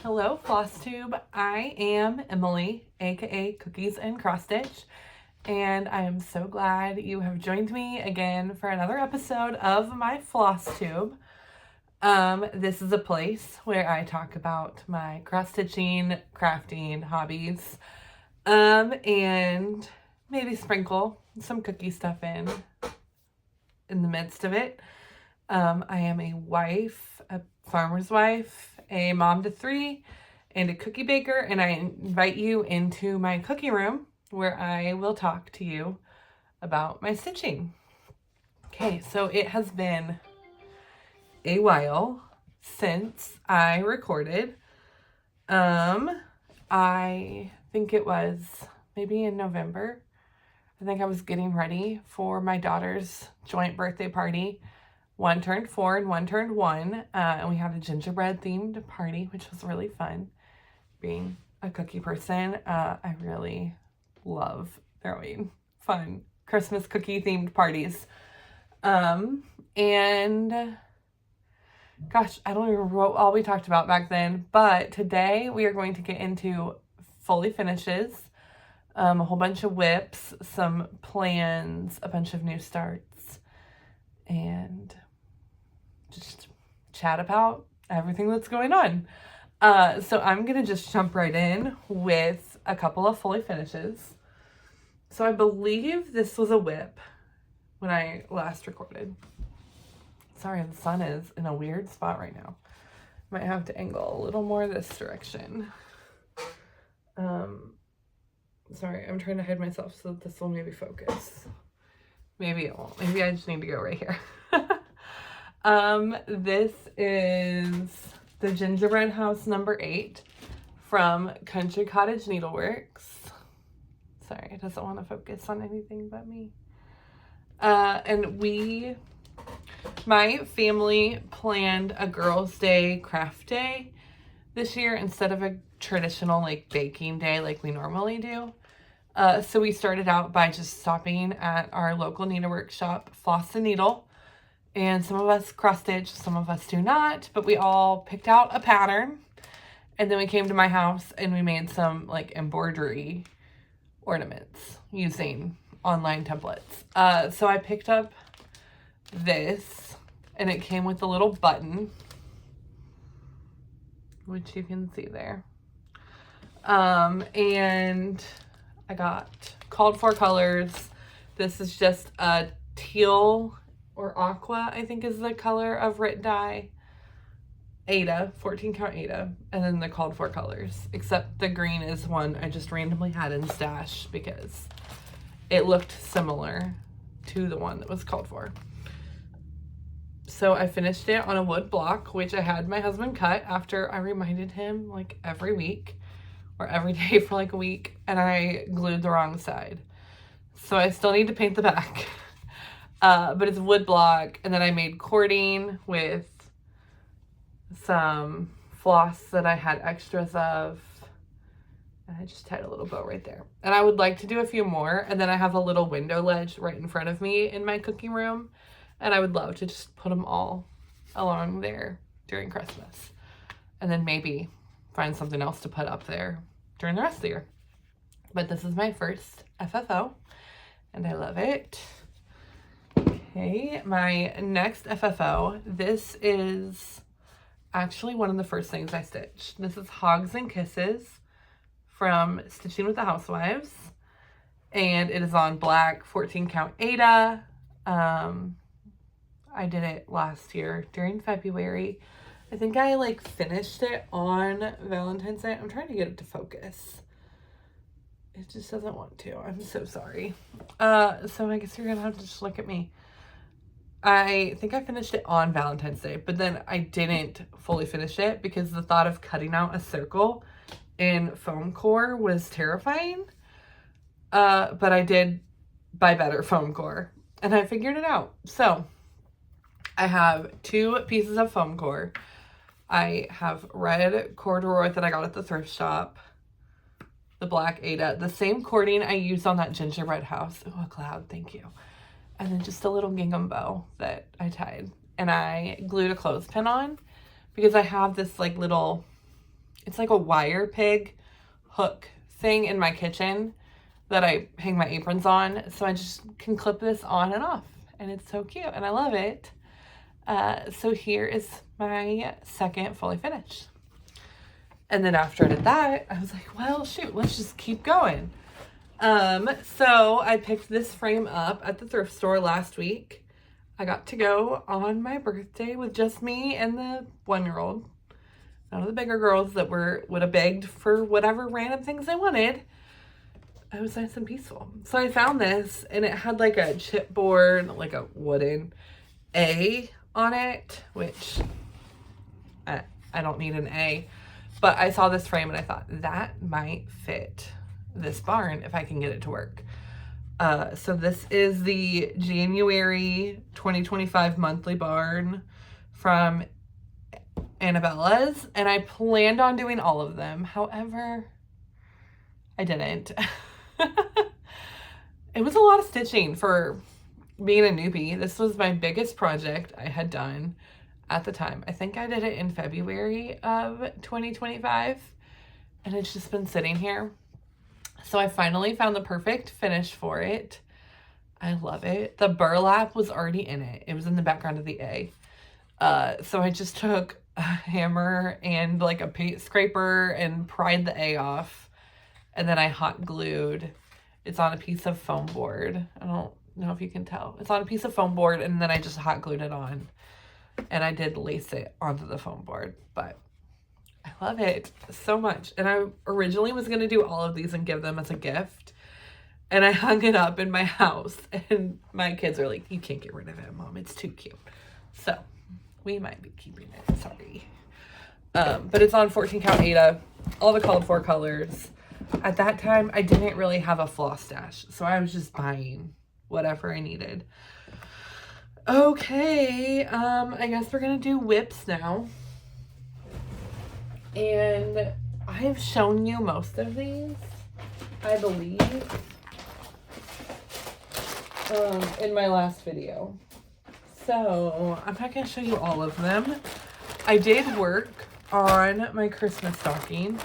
Hello, Flosstube. I am Emily, aka Cookies and Cross Stitch, and I am so glad you have joined me again for another episode of my Flosstube. This is a place where I talk about my cross stitching, crafting hobbies, and maybe sprinkle some cookie stuff in the midst of it. I am a wife, a farmer's wife, a mom to 3, and a cookie baker, and I invite you into my cookie room where I will talk to you about my stitching. Okay, so it has been a while since I recorded. I think it was maybe in November. I think I was getting ready for my daughter's joint birthday party. One turned 4 and one turned 1, and we had a gingerbread themed party, which was really fun. Being a cookie person, I really love throwing fun Christmas cookie themed parties. And gosh, I don't even remember what all we talked about back then, but today we are going to get into fully finishes, a whole bunch of whips, some plans, a bunch of new starts, and just chat about everything that's going on. So I'm going to just jump right in with a couple of fully finishes. So I believe this was a whip when I last recorded. Sorry, the sun is in a weird spot right now. Might have to angle a little more this direction. Sorry, I'm trying to hide myself so that this will maybe focus. Maybe it won't. Maybe I just need to go right here. This is the Gingerbread House number 8 from Cottage Needleworks. Sorry, it doesn't want to focus on anything but me. And my family planned a girls' day craft day this year instead of a traditional like baking day like we normally do. So we started out by just stopping at our local Needleworks shop, Floss and Needle. And some of us cross stitch, some of us do not, but we all picked out a pattern. And then we came to my house and we made some like embroidery ornaments using online templates. So I picked up this and it came with a little button, which you can see there. And I got called for colors. This is just a teal or aqua, I think is the color of Rit dye. Ada, 14 count Ada, and then the called for colors, except the green is one I just randomly had in stash because it looked similar to the one that was called for. So I finished it on a wood block, which I had my husband cut after I reminded him like every week or every day for like a week, and I glued the wrong side. So I still need to paint the back. But it's wood block, and then I made cording with some floss that I had extras of, and I just tied a little bow right there. And I would like to do a few more, and then I have a little window ledge right in front of me in my cooking room, and I would love to just put them all along there during Christmas, and then maybe find something else to put up there during the rest of the year. But this is my first FFO, and I love it. Okay, my next FFO, this is actually one of the first things I stitched. This is Hogs and Kisses from Stitching with the Housewives, and it is on black 14 count Ada. I did it last year during February. I think I like finished it on Valentine's Day. I'm trying to get it to focus. It just doesn't want to. I'm so sorry. So I guess you're gonna have to just look at me. I think I finished it on Valentine's Day, but then I didn't fully finish it because the thought of cutting out a circle in foam core was terrifying. But I did buy better foam core and I figured it out. So I have 2 pieces of foam core. I have red corduroy that I got at the thrift shop, the black Ada, the same cording I used on that gingerbread house. Oh, a cloud, thank you. And then just a little gingham bow that I tied. And I glued a clothespin on because I have this like little it's like a wire pig hook thing in my kitchen that I hang my aprons on. So I just can clip this on and off, and it's so cute and I love it. So here is my second fully finished. And then after I did that, I was like, well, shoot, let's just keep going. So I picked this frame up at the thrift store last week. I got to go on my birthday with just me and the 1-year-old. None of the bigger girls that would have begged for whatever random things they wanted. It was nice and peaceful. So I found this, and it had like a chipboard, like a wooden A on it, which I don't need an A. But I saw this frame and I thought that might fit this barn if I can get it to work. So this is the January 2025 monthly barn from Anabella's, and I planned on doing all of them. However, I didn't. It was a lot of stitching for being a newbie. This was my biggest project I had done at the time. I think I did it in February of 2025, and it's just been sitting here. So I finally found the perfect finish for it. I love it. The burlap was already in it. It was in the background of the A. So I just took a hammer and like a paint scraper and pried the A off. And then I hot glued. It's on a piece of foam board. I don't know if you can tell. It's on a piece of foam board, and then I just hot glued it on. And I did lace it onto the foam board, but I love it so much. And I originally was going to do all of these and give them as a gift. And I hung it up in my house, and my kids are like, you can't get rid of it, Mom. It's too cute. So we might be keeping it. Sorry. But it's on 14 count Aida, all the called for colors. At that time, I didn't really have a floss stash, so I was just buying whatever I needed. Okay, I guess we're gonna do whips now. And I've shown you most of these, I believe, in my last video. So I'm not gonna show you all of them. I did work on my Christmas stocking,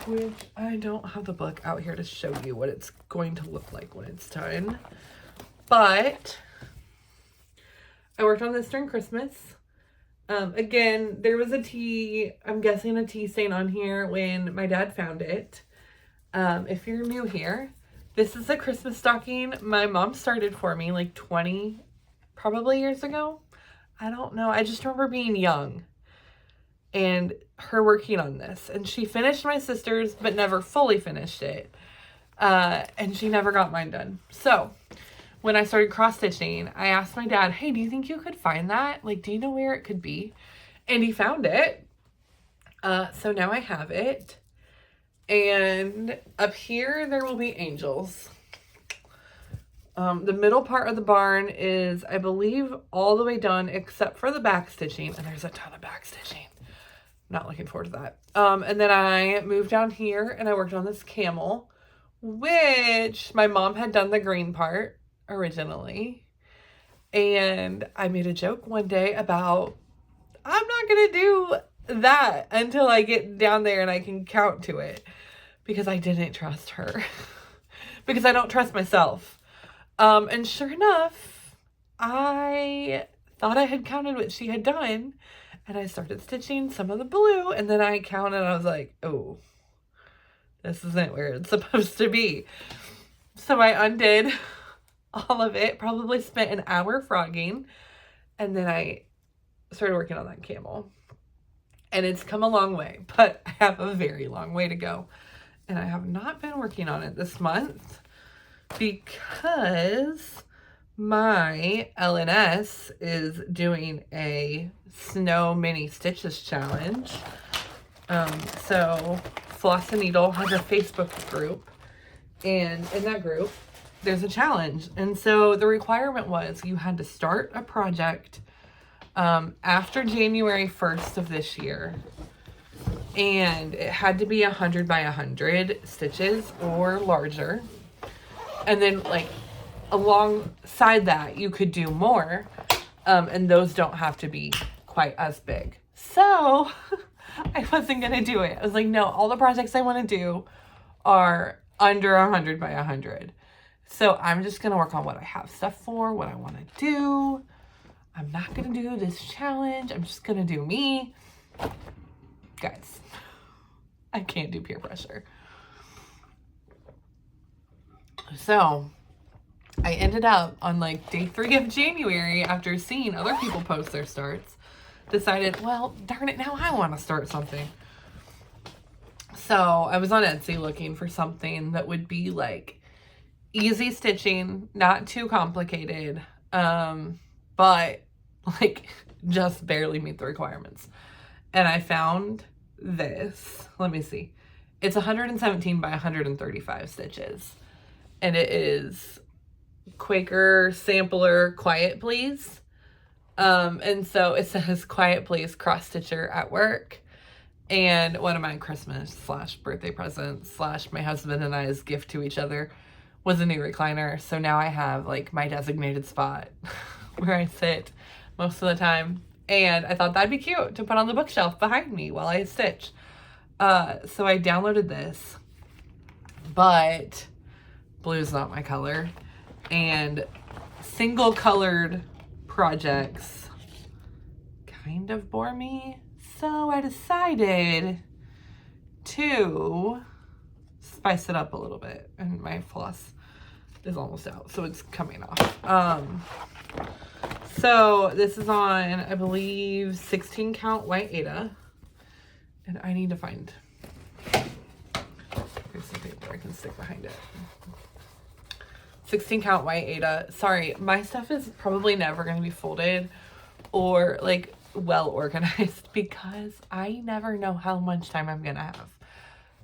which I don't have the book out here to show you what it's going to look like when it's done. But I worked on this during Christmas. Again, there was a tea, I'm guessing a tea stain on here when my dad found it. If you're new here, this is a Christmas stocking my mom started for me like 20 probably years ago. I don't know. I just remember being young and her working on this. And she finished my sister's, but never fully finished it. And she never got mine done. So when I started cross-stitching, I asked my dad, hey, do you think you could find that? Like, do you know where it could be? And he found it. So now I have it. And up here, there will be angels. The middle part of the barn is, I believe, all the way done except for the back stitching. And there's a ton of back stitching. Not looking forward to that. And then I moved down here and I worked on this camel, which my mom had done the green part originally. And I made a joke one day about, I'm not going to do that until I get down there and I can count to it, because I didn't trust her because I don't trust myself. And sure enough, I thought I had counted what she had done, and I started stitching some of the blue, and then I counted and I was like, oh, this isn't where it's supposed to be. So I undid all of it, probably spent an hour frogging, and then I started working on that camel. And it's come a long way, but I have a very long way to go. And I have not been working on it this month because my LNS is doing a snow mini stitches challenge. So Floss and Needle has a Facebook group, and in that group there's a challenge. And so the requirement was you had to start a project after January 1st of this year, and it had to be 100 by 100 stitches or larger. And then like alongside that you could do more, and those don't have to be quite as big. So I wasn't going to do it. I was like, no, all the projects I want to do are under 100 by 100. So I'm just going to work on what I have stuff for, what I want to do. I'm not going to do this challenge. I'm just going to do me. Guys, I can't do peer pressure. So I ended up on like day 3 of January, after seeing other people post their starts, decided, well, darn it, now I want to start something. So I was on Etsy looking for something that would be like easy stitching, not too complicated, but like just barely meet the requirements. And I found this. Let me see. It's 117 by 135 stitches. And it is Quaker sampler Quiet Please. And so it says Quiet Please cross stitcher at work. And one of my Christmas / birthday presents / my husband and I's gift to each other was a new recliner. So now I have like my designated spot where I sit most of the time. And I thought that'd be cute to put on the bookshelf behind me while I stitch. So I downloaded this, but blue's not my color. And single colored projects kind of bore me. So I decided to spice it up a little bit. And my floss is almost out, so it's coming off. So this is on, I believe, 16 count white Aida. And I need to find, here's some paper I can stick behind it. 16 count white Aida. Sorry, my stuff is probably never going to be folded or like well organized because I never know how much time I'm going to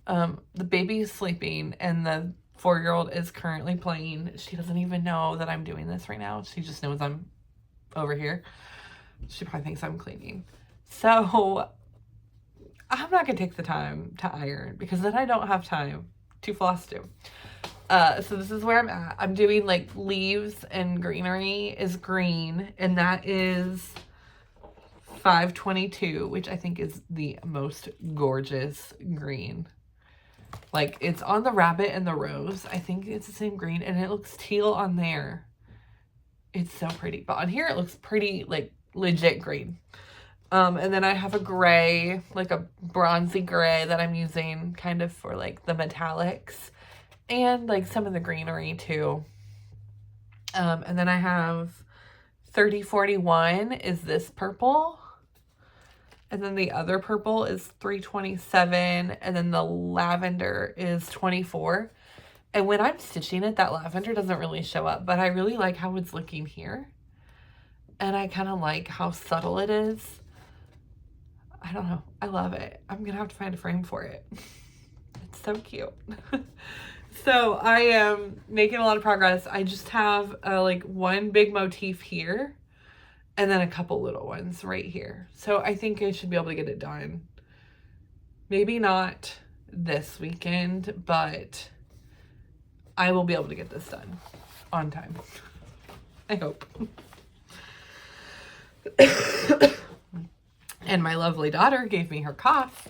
have. The baby is sleeping and the 4-year-old is currently playing. She doesn't even know that I'm doing this right now. She just knows I'm over here. She probably thinks I'm cleaning. So I'm not going to take the time to iron because then I don't have time to Flosstube. So this is where I'm at. I'm doing like leaves and greenery is green, and that is 522, which I think is the most gorgeous green. Like it's on the rabbit and the rose. I think it's the same green, and it looks teal on there. It's so pretty, but on here it looks pretty like legit green. And then I have a gray, like a bronzy gray that I'm using kind of for like the metallics and like some of the greenery too. And then I have 3041 is this purple. And then the other purple is 327. And then the lavender is 24. And when I'm stitching it, that lavender doesn't really show up, but I really like how it's looking here. And I kind of like how subtle it is. I don't know. I love it. I'm going to have to find a frame for it. It's so cute. So I am making a lot of progress. I just have like one big motif here and then a couple little ones right here. So I think I should be able to get it done. Maybe not this weekend, but I will be able to get this done on time. I hope. And my lovely daughter gave me her cough,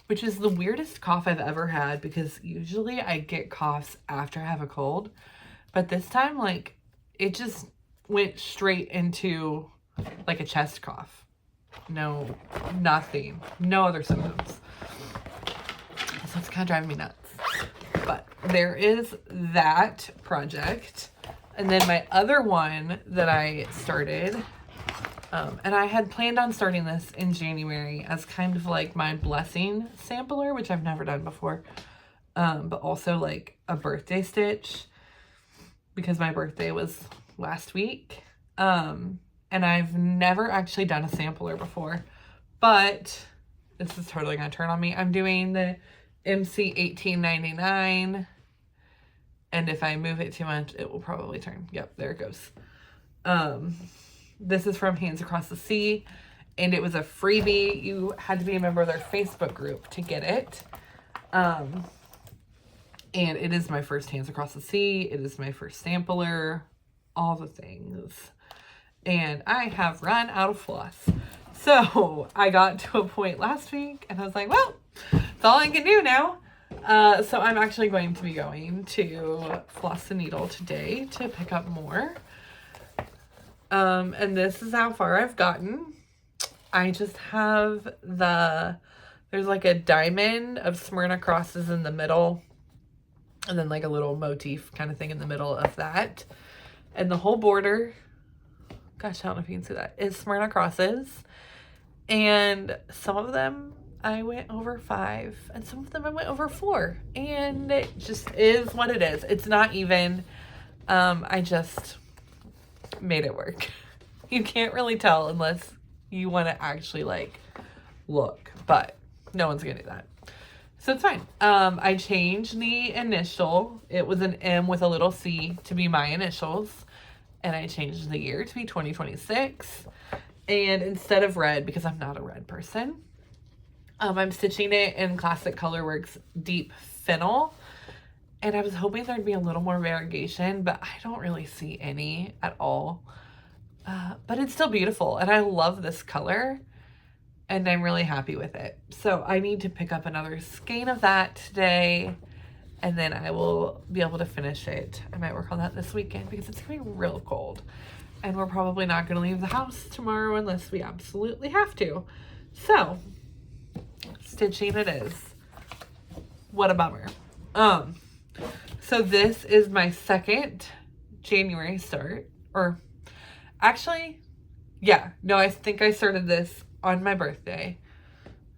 which is the weirdest cough I've ever had because usually I get coughs after I have a cold. But this time, like, it just went straight into like a chest cough. No, nothing. No other symptoms. So it's kind of driving me nuts. But there is that project. And then my other one that I started, and I had planned on starting this in January as kind of like my blessing sampler, which I've never done before, but also like a birthday stitch because my birthday was last week. And I've never actually done a sampler before, but this is totally going to turn on me. I'm doing the MC 1899, and if I move it too much, it will probably turn. Yep, there it goes. This is from Hands Across the Sea, and it was a freebie. You had to be a member of their Facebook group to get it. And it is my first Hands Across the Sea. It is my first sampler, all the things. And I have run out of floss. So I got to a point last week and I was like, well, that's all I can do now. So I'm actually going to be going to Floss the Needle today to pick up more. And this is how far I've gotten. I just have there's like a diamond of Smyrna crosses in the middle. And then like a little motif kind of thing in the middle of that. And the whole border, gosh, I don't know if you can see that, is Smyrna crosses. And some of them I went over 5 and some of them I went over 4. And it just is what it is. It's not even, I just made it work. You can't really tell unless you want to actually like look, but no one's gonna do that. So it's fine. I changed the initial. It was an M with a little C to be my initials. And I changed the year to be 2026. And instead of red, because I'm not a red person, I'm stitching it in Classic Colorworks Deep Fennel. And I was hoping there'd be a little more variegation, but I don't really see any at all. But it's still beautiful. And I love this color. And I'm really happy with it. So I need to pick up another skein of that today. And then I will be able to finish it. I might work on that this weekend because it's going to be real cold. And we're probably not going to leave the house tomorrow unless we absolutely have to. So, stitching it is. What a bummer. So this is my second January start. Or, actually, yeah. No, I think I started this on my birthday.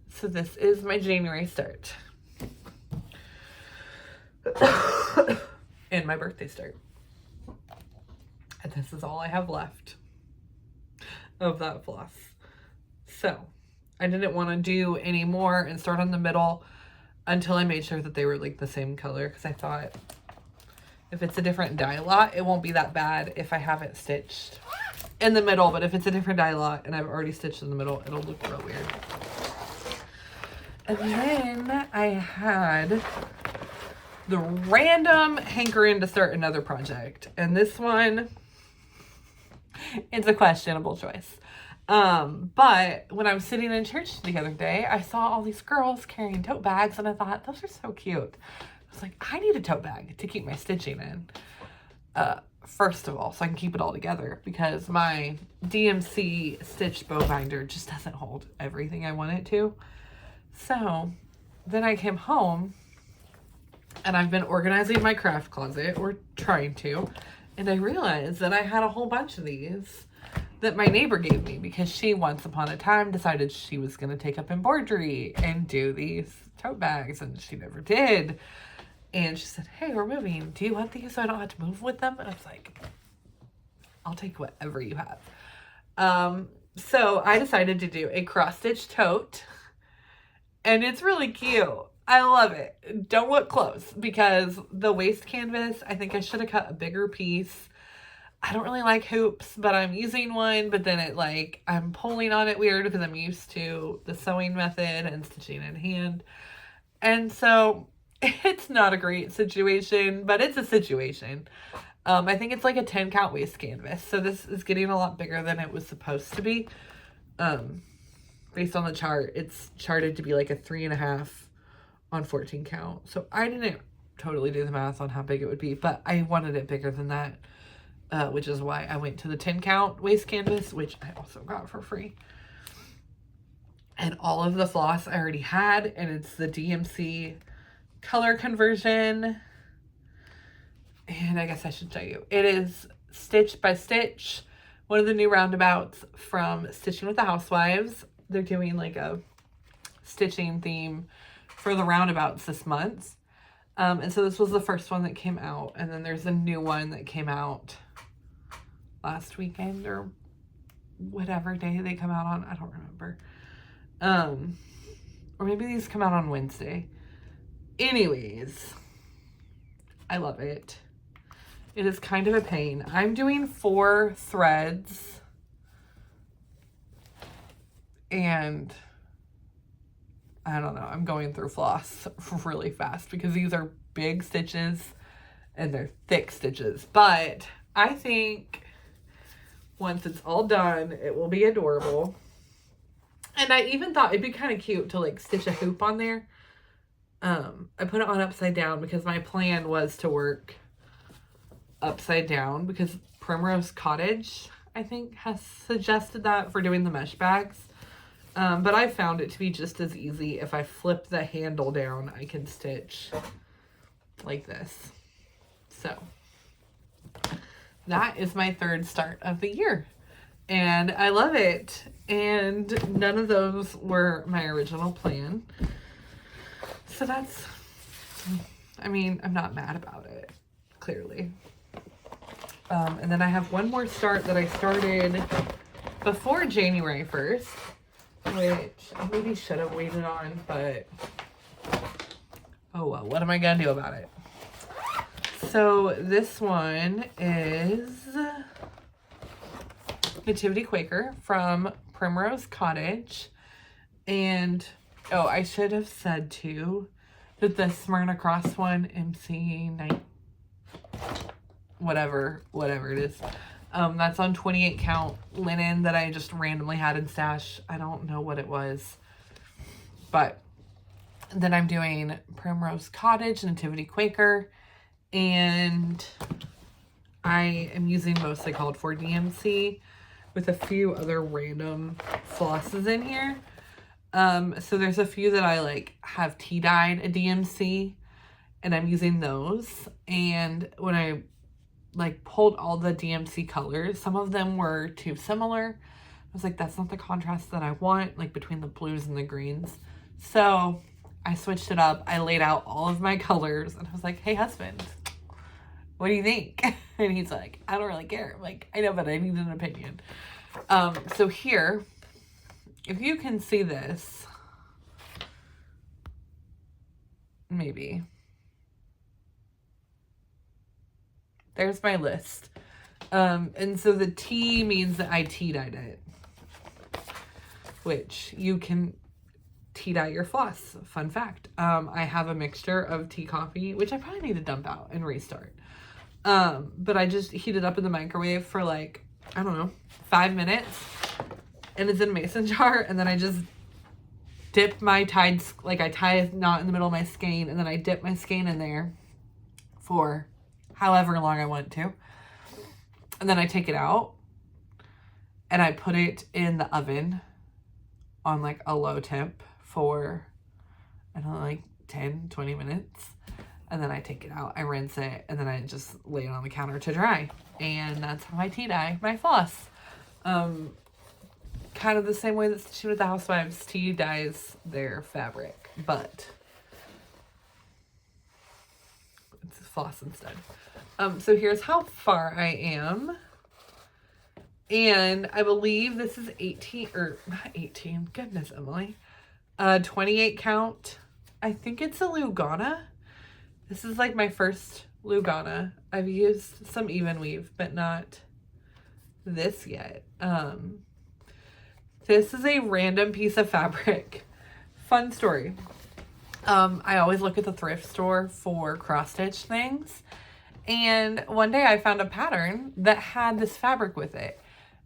So this is my January start. And my birthday start. And this is all I have left of that floss. So I didn't want to do any more and start on the middle until I made sure that they were like the same color, because I thought if it's a different dye lot, it won't be that bad if I haven't stitched in the middle. But if it's a different dye lot and I've already stitched in the middle, it'll look real weird. And then I had the random hankering to start another project. And this one, it's a questionable choice. But when I was sitting in church the other day, I saw all these girls carrying tote bags and I thought, those are so cute. I was like, I need a tote bag to keep my stitching in. First of all, so I can keep it all together, because my DMC stitched bow binder just doesn't hold everything I want it to. So then I came home and I've been organizing my craft closet, or trying to, and I realized that I had a whole bunch of these that my neighbor gave me, because she once upon a time decided she was going to take up embroidery and do these tote bags, and she never did. And she said, hey, we're moving. Do you want these so I don't have to move with them? And I was like, I'll take whatever you have. So I decided to do a cross-stitch tote, and it's really cute. I love it. Don't look close, because the waist canvas, I think I should have cut a bigger piece. I don't really like hoops, but I'm using one, but then it like, I'm pulling on it weird because I'm used to the sewing method and stitching in hand. And so it's not a great situation, but it's a situation. I think it's like a 10 count waist canvas. So this is getting a lot bigger than it was supposed to be. Based on the chart, it's charted to be like a 3.5 on 14 count. So I didn't totally do the math on how big it would be, but I wanted it bigger than that, which is why I went to the 10 count waist canvas, which I also got for free. And all of the floss I already had, and it's the DMC color conversion. And I guess I should show you. It is stitch by stitch, one of the new roundabouts from Stitching with the Housewives. They're doing like a stitching theme for the roundabouts this month. And so this was the first one that came out. And then there's a new one that came out last weekend, or whatever day they come out on. I don't remember. Or maybe these come out on Wednesday. Anyways, I love it. It is kind of a pain. I'm doing 4 threads. And I don't know. I'm going through floss really fast because these are big stitches and they're thick stitches. But I think once it's all done, it will be adorable. And I even thought it'd be kind of cute to like stitch a hoop on there. I put it on upside down because my plan was to work upside down because Primrose Cottage, I think, has suggested that for doing the mesh bags. But I found it to be just as easy. If I flip the handle down, I can stitch like this. So that is my third start of the year. And I love it. And none of those were my original plan. So that's, I mean, I'm not mad about it, clearly. And then I have one more start that I started before January 1st, which I maybe should have waited on, but oh well, what am I gonna do about it? So this one is Nativity Quaker from Primrose Cottage. And oh, I should have said too that the Smyrna Cross one, MC night, whatever it is, that's on 28 count linen that I just randomly had in stash. I don't know what it was, but then I'm doing Primrose Cottage, Nativity Quaker, and I am using mostly called for DMC with a few other random flosses in here. So there's a few that I like have tea dyed a DMC, and I'm using those. And when I like pulled all the DMC colors, some of them were too similar. I was like, that's not the contrast that I want, like between the blues and the greens. So I switched it up. I laid out all of my colors and I was like, hey husband, what do you think? And he's like, I don't really care. I'm like, I know, but I need an opinion. So here, if you can see this, maybe. There's my list. And so the tea means that I tea dyed it, which you can tea dye your floss. Fun fact. I have a mixture of tea coffee, which I probably need to dump out and restart. But I just heat it up in the microwave for like, I don't know, 5 minutes, and it's in a mason jar. And then I just dip my tied, like I tie a knot in the middle of my skein, and then I dip my skein in there for however long I want to. And then I take it out and I put it in the oven on like a low temp for, I don't know, like 10, 20 minutes. And then I take it out, I rinse it, and then I just lay it on the counter to dry. And that's how I tea dye my floss. Kind of the same way that Stitchy with the Housewives tea dyes their fabric, but it's floss instead. So here's how far I am. And I believe this is 18, or not 18, goodness, Emily. 28 count. I think it's a Lugana. This is like my first Lugana. I've used some even weave, but not this yet. This is a random piece of fabric. Fun story. I always look at the thrift store for cross stitch things. And one day I found a pattern that had this fabric with it.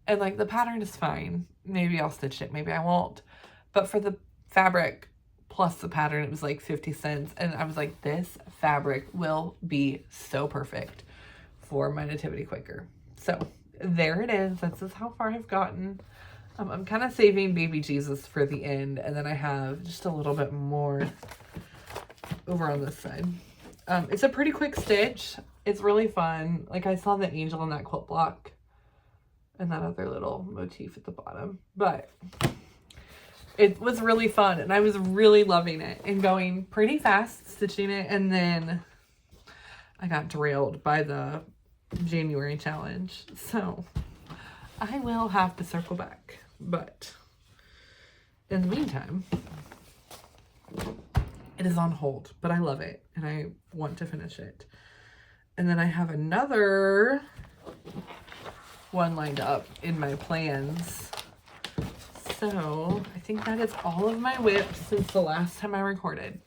And like the pattern is fine. Maybe I'll stitch it, maybe I won't. But for the fabric plus the pattern, it was like 50 cents. And I was like, this fabric will be so perfect for my Nativity Quaker. So there it is. This is how far I've gotten. I'm kind of saving baby Jesus for the end. And then I have just a little bit more over on this side. It's a pretty quick stitch. It's really fun. Like I saw the angel in that quilt block and that other little motif at the bottom. But it was really fun and I was really loving it and going pretty fast stitching it. And then I got derailed by the January challenge. So I will have to circle back. But in the meantime, it is on hold, but I love it and I want to finish it. And then I have another one lined up in my plans. So I think that is all of my whips since the last time I recorded.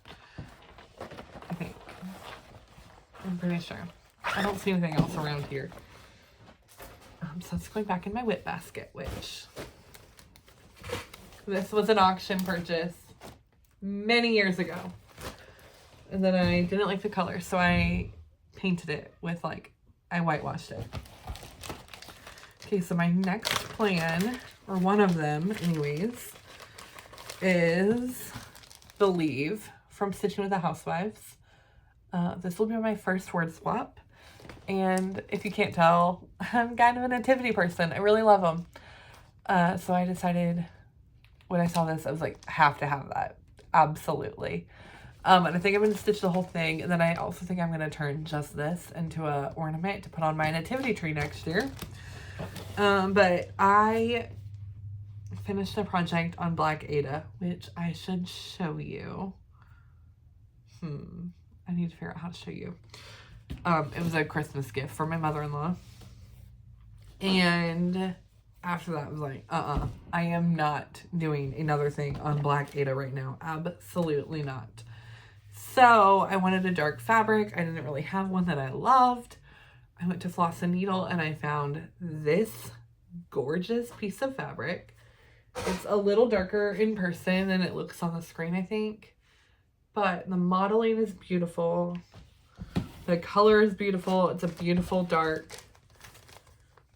I think. I'm pretty sure. I don't see anything else around here. So it's going back in my whip basket, which This was an auction purchase many years ago. And then I didn't like the color, so I painted it with I whitewashed it. Okay, so my next plan, or one of them anyways, is the leave from Stitching with the Housewives. This will be my first word swap. And if you can't tell, I'm kind of a nativity person. I really love them. So I decided when I saw this, I was like, I have to have that. Absolutely. And I think I'm going to stitch the whole thing. And then I also think I'm going to turn just this into a ornament to put on my nativity tree next year. But I finished a project on Black Ada, which I should show you. I need to figure out how to show you. It was a Christmas gift for my mother-in-law. And after that, I was like, I am not doing another thing on Black Ada right now. Absolutely not. So I wanted a dark fabric. I didn't really have one that I loved. I went to Floss and Needle and I found this gorgeous piece of fabric. It's a little darker in person than it looks on the screen, I think. But the modeling is beautiful. The color is beautiful. It's a beautiful dark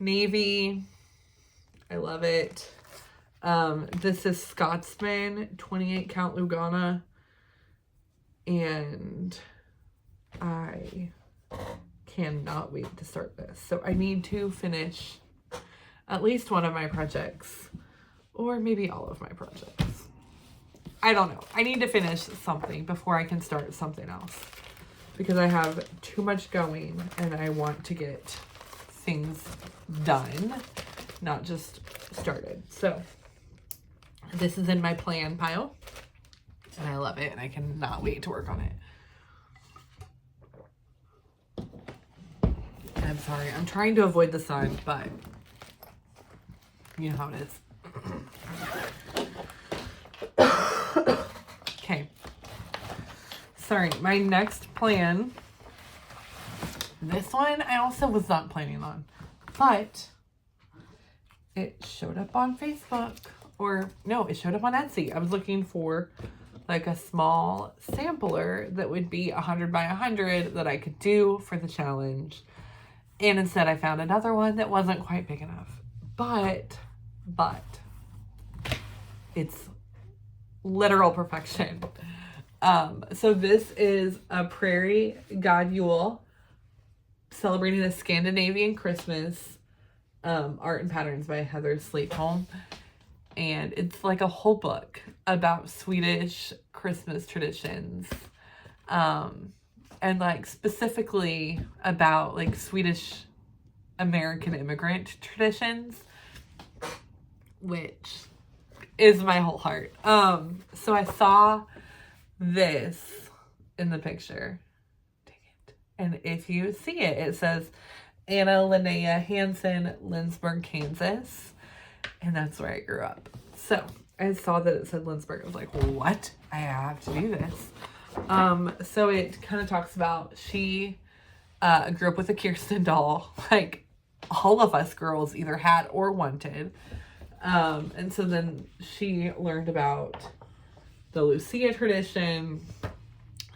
navy. I love it. This is Scotsman 28 count Lugana. And I cannot wait to start this. So I need to finish at least one of my projects. Or maybe all of my projects. I don't know. I need to finish something before I can start something else. Because I have too much going and I want to get things done, not just started. So this is in my plan pile and I love it and I cannot wait to work on it. I'm sorry, I'm trying to avoid the sun, but you know how it is. Okay. Sorry, my next plan, this one I also was not planning on, but it showed up on Facebook, or no, it showed up on Etsy. I was looking for like a small sampler that would be 100 by 100 that I could do for the challenge. And instead I found another one that wasn't quite big enough, but it's literal perfection. So this is a Prairie God Yule celebrating a Scandinavian Christmas, art and patterns by Heather Sleightholm. And it's like a whole book about Swedish Christmas traditions. And like specifically about like Swedish American immigrant traditions, which is my whole heart. So I saw this in the picture. Dang it. And if you see it, it says Anna Linnea Hansen, Lindsborg, Kansas. And that's where I grew up. So I saw that it said Lindsborg. I was like, what? I have to do this. So it kind of talks about she grew up with a Kirsten doll, like all of us girls either had or wanted. And so then she learned about the Lucia tradition.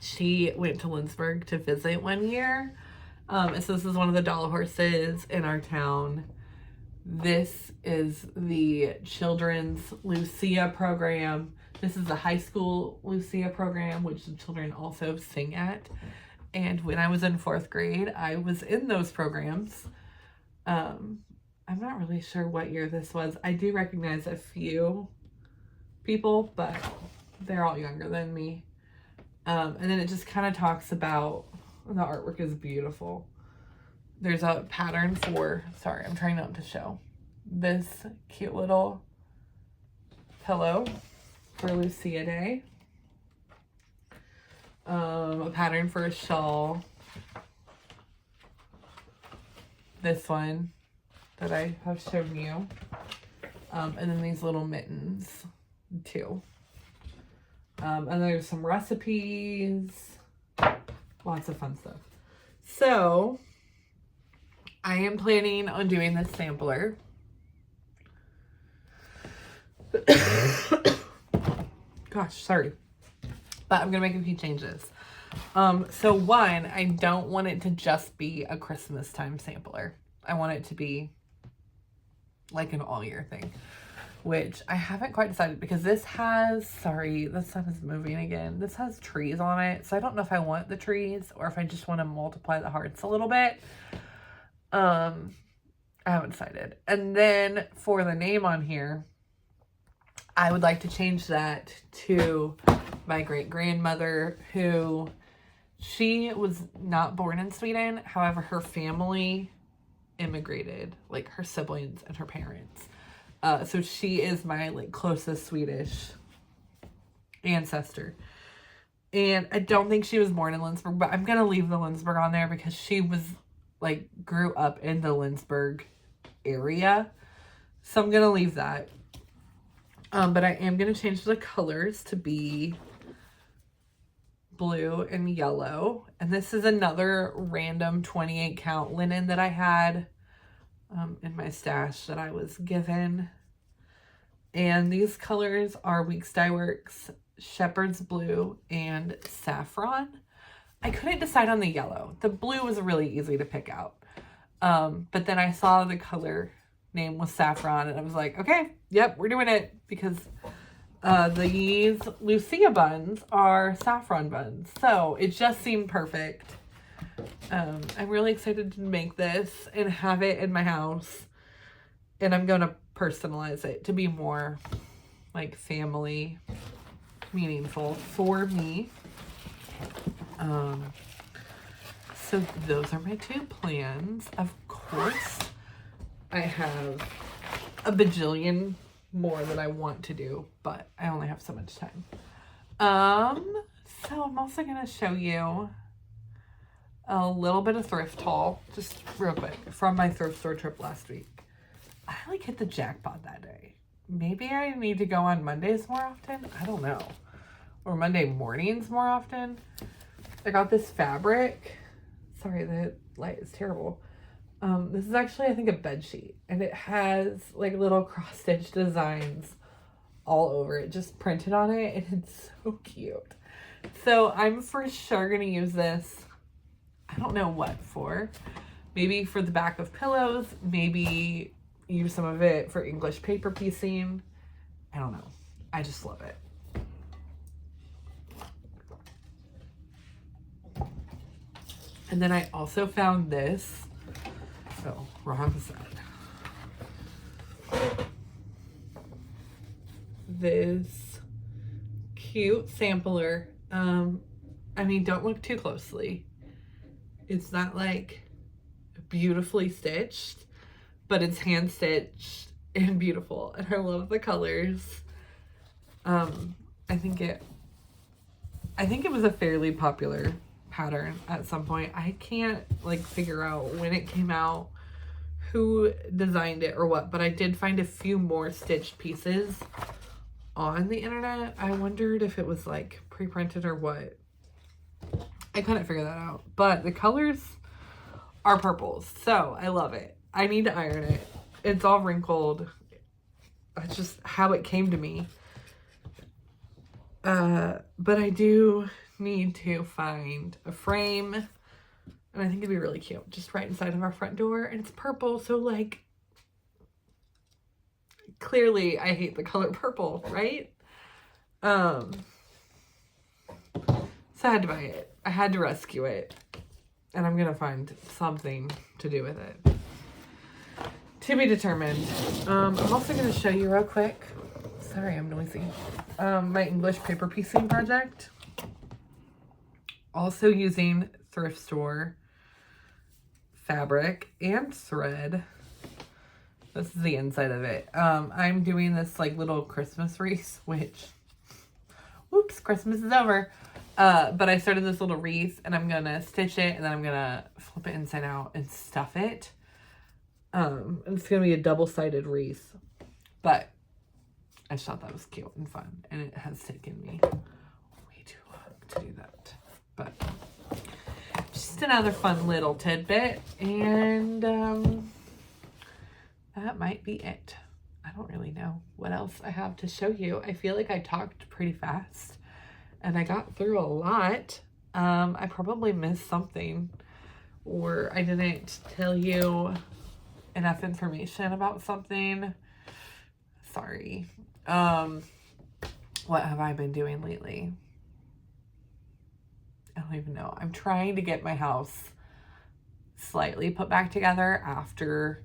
She went to Lindsborg to visit one year. And so this is one of the doll horses in our town. This is the children's Lucia program. This is the high school Lucia program, which the children also sing at. And when I was in 4th grade, I was in those programs. I'm not really sure what year this was. I do recognize a few people, but they're all younger than me. And then it just kind of talks about, the artwork is beautiful. There's a pattern for, sorry, I'm trying not to show, this cute little pillow for Lucia Day. A pattern for a shawl. This one that I have shown you. And then these little mittens too. And there's some recipes. Lots of fun stuff. So I am planning on doing this sampler. Gosh, sorry. But I'm going to make a few changes. So one, I don't want it to just be a Christmas time sampler. I want it to be like an all year thing, which I haven't quite decided because this has, sorry, the sun is moving again. This has trees on it. So I don't know if I want the trees or if I just want to multiply the hearts a little bit. I haven't decided. And then for the name on here, I would like to change that to my great-grandmother, who, she was not born in Sweden. However, her family immigrated, like her siblings and her parents. So she is my like closest Swedish ancestor. And I don't think she was born in Lindesberg, but I'm going to leave the Lindesberg on there because she was like grew up in the Lindesberg area. So I'm going to leave that. But I am going to change the colors to be blue and yellow. And this is another random 28 count linen that I had in my stash that I was given. And these colors are Weeks Dye Works Shepherd's Blue and Saffron. I couldn't decide on the yellow. The blue was really easy to pick out. But then I saw the color name was Saffron and I was like, okay, yep, we're doing it, because these Lucia buns are saffron buns. So it just seemed perfect. I'm really excited to make this and have it in my house. And I'm going to personalize it to be more like family meaningful for me. So those are my two plans. Of course, I have a bajillion more that I want to do, but I only have so much time. So I'm also going to show you a little bit of thrift haul, just real quick, from my thrift store trip last week. I like hit the jackpot that day. Maybe I need to go on Mondays more often. I don't know. Or Monday mornings more often. I got this fabric. Sorry, the light is terrible. This is actually, I think, a bed sheet. And it has like little cross-stitch designs all over it. Just printed on it. And it's so cute. So I'm for sure going to use this. I don't know what for. Maybe for the back of pillows. Maybe use some of it for English paper piecing. I don't know. I just love it. And then I also found this. Oh, wrong side. This cute sampler. I mean, don't look too closely. It's not like beautifully stitched, but it's hand stitched and beautiful. And I love the colors. I think it was a fairly popular pattern at some point. I can't like figure out when it came out, who designed it or what, but I did find a few more stitched pieces on the internet. I wondered if it was like pre-printed or what. I couldn't figure that out, but the colors are purples, so I love it. I need to iron it. It's all wrinkled. That's just how it came to me. But I do need to find a frame, and I think it'd be really cute, just right inside of our front door. And it's purple, so like clearly I hate the color purple, right? So I had to buy it. I had to rescue it, and I'm gonna find something to do with it. To be determined. I'm also gonna show you real quick. Sorry, I'm noisy. My English paper piecing project. Also using thrift store fabric and thread. This is the inside of it. I'm doing this like little Christmas wreath, which, whoops, Christmas is over. But I started this little wreath, and I'm gonna stitch it, and then I'm gonna flip it inside out and stuff it. And it's gonna be a double-sided wreath, but I just thought that was cute and fun, and it has taken me way too long to do that. But just another fun little tidbit, and that might be it. I don't really know what else I have to show you. I feel like I talked pretty fast and I got through a lot. I probably missed something, or I didn't tell you enough information about something. Sorry. What have I been doing lately? I don't even know. I'm trying to get my house slightly put back together after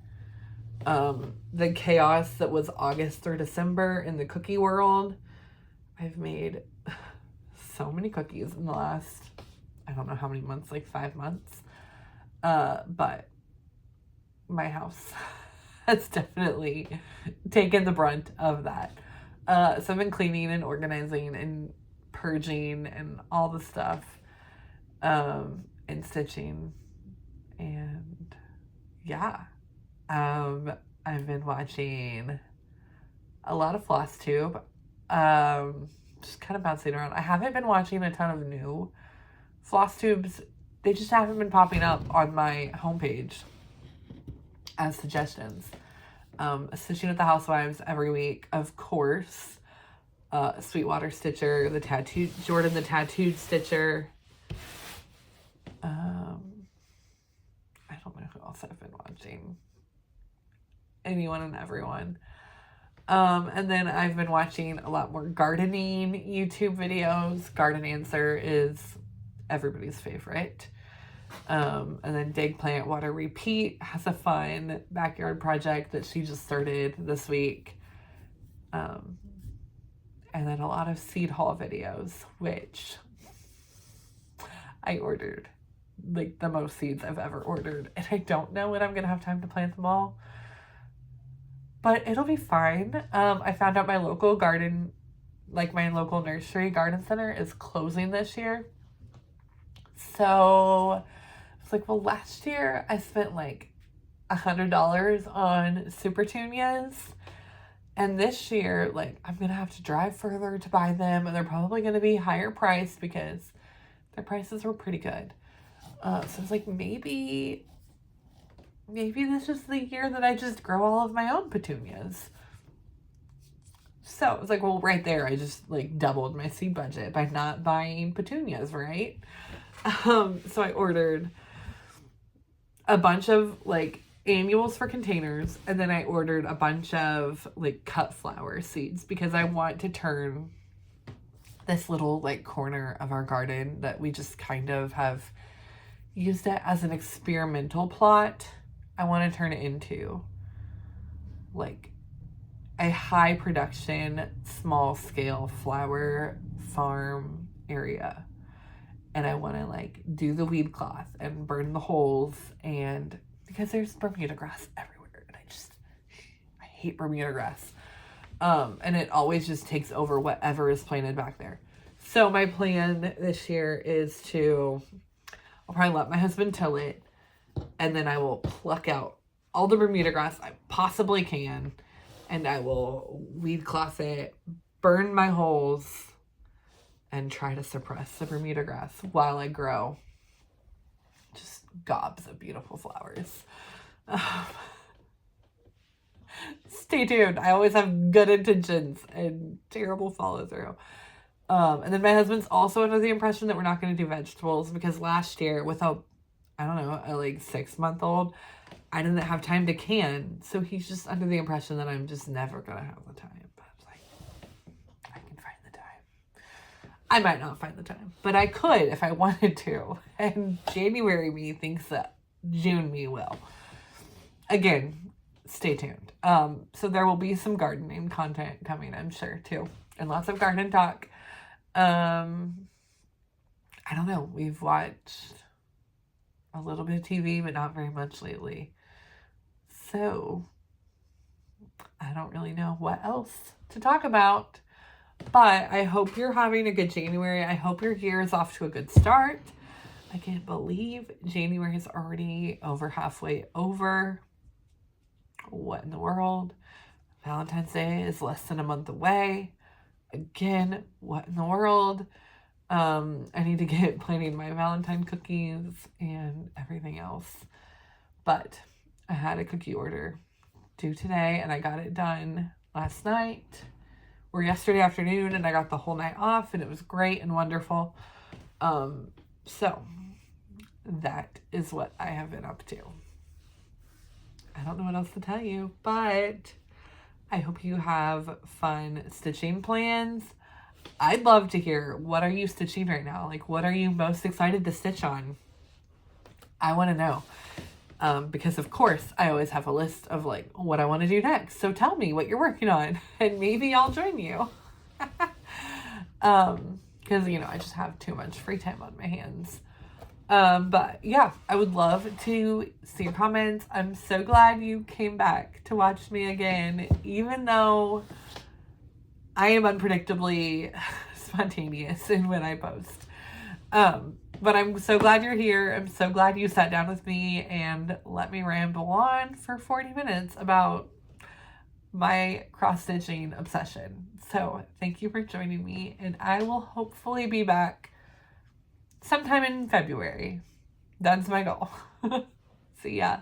the chaos that was August through December in the cookie world. I've made so many cookies in the last, I don't know how many months, like 5 months. But my house has definitely taken the brunt of that. So I've been cleaning and organizing and purging and all the stuff, and stitching, and yeah. I've been watching a lot of Flosstube, just kind of bouncing around. I haven't been watching a ton of new Flosstubes. They just haven't been popping up on my homepage as suggestions. Stitching with the Housewives every week, of course. Sweetwater Stitcher, Jordan the Tattooed Stitcher. I don't know who else I've been watching. Anyone and everyone. And then I've been watching a lot more gardening YouTube videos. Garden Answer is everybody's favorite. And then Dig, Plant, Water, Repeat has a fun backyard project that she just started this week. And then a lot of seed haul videos, which I ordered like the most seeds I've ever ordered. And I don't know when I'm going to have time to plant them all, but it'll be fine. I found out my local garden, like my local nursery garden center, is closing this year. So it's like, well, last year I spent like $100 on Supertunias, and this year, like, I'm gonna have to drive further to buy them, and they're probably gonna be higher priced because their prices were pretty good. So it's like, maybe this is the year that I just grow all of my own petunias. So it's like, well, right there, I just like doubled my seed budget by not buying petunias, right? So I ordered a bunch of like annuals for containers, and then I ordered a bunch of like cut flower seeds because I want to turn this little like corner of our garden that we just kind of have used it as an experimental plot. I want to turn it into like a high production, small scale flower farm area. And I want to like do the weed cloth and burn the holes, and because there's Bermuda grass everywhere, and I hate Bermuda grass. And it always just takes over whatever is planted back there. So my plan this year is I'll probably let my husband till it, and then I will pluck out all the Bermuda grass I possibly can, and I will weed cloth it, burn my holes, and try to suppress the Bermuda grass while I grow just gobs of beautiful flowers. Stay tuned. I always have good intentions and terrible follow through. And then my husband's also under the impression that we're not going to do vegetables because last year with a like 6-month-old, I didn't have time to can. So he's just under the impression that I'm just never going to have the time. But I was like, I can find the time. I might not find the time, but I could if I wanted to. And January me thinks that June me will. Again, stay tuned. So there will be some gardening content coming, I'm sure, too. And lots of garden talk. I don't know. We've watched a little bit of TV, but not very much lately. So I don't really know what else to talk about. But I hope you're having a good January. I hope your year is off to a good start. I can't believe January is already over halfway over. What in the world? Valentine's Day is less than a month away. Again, what in the world? I need to get planning my Valentine cookies and everything else. But I had a cookie order due today, and I got it done last night or yesterday afternoon, and I got the whole night off, and it was great and wonderful. So that is what I have been up to. I don't know what else to tell you, but I hope you have fun stitching plans. I'd love to hear, what are you stitching right now? Like, what are you most excited to stitch on? I want to know. Because of course I always have a list of like what I want to do next. So tell me what you're working on and maybe I'll join you. Because, you know, I just have too much free time on my hands. But yeah, I would love to see your comments. I'm so glad you came back to watch me again, even though I am unpredictably spontaneous in when I post. But I'm so glad you're here. I'm so glad you sat down with me and let me ramble on for 40 minutes about my cross-stitching obsession. So thank you for joining me, and I will hopefully be back sometime in February. That's my goal. See ya.